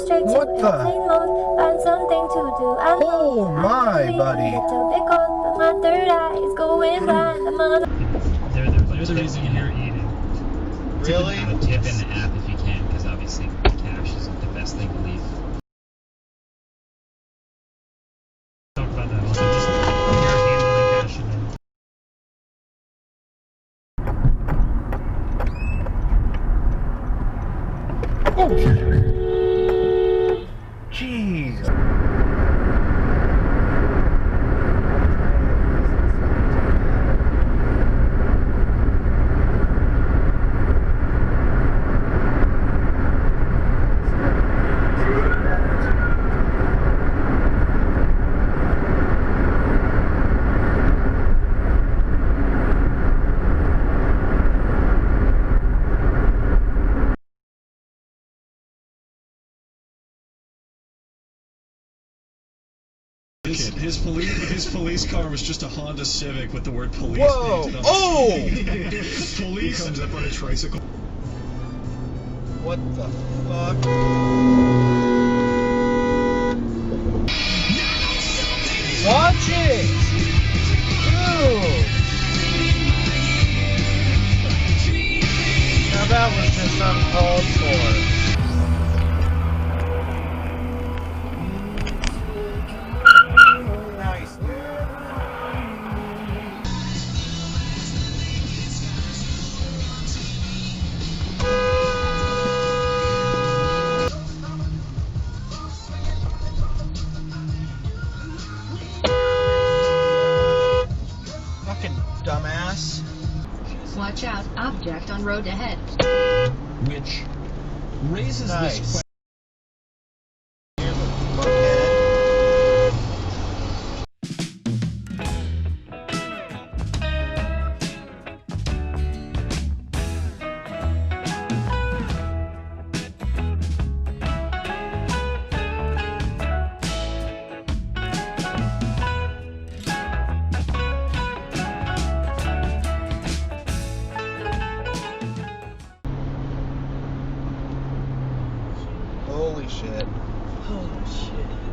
straight to airplane mode. Find something to do. I know Oh my, buddy. a little bit cold, but my third eye is going blind. I'm on There's the reason you're eating. Really? Tip in the app if you can, because obviously cash isn't the best thing to leave. Talk about that also. Just you're handling cash and then. Oh, jeez. His police car was just a Honda Civic with the word police Whoa! painted on Oh! the police comes up on a tricycle. What the fuck? Watch it! Dude! Now that was just uncalled for. Nice, dude. Fucking dumbass. Watch out, object on road ahead. Which raises Nice. this question. Holy shit. Holy shit.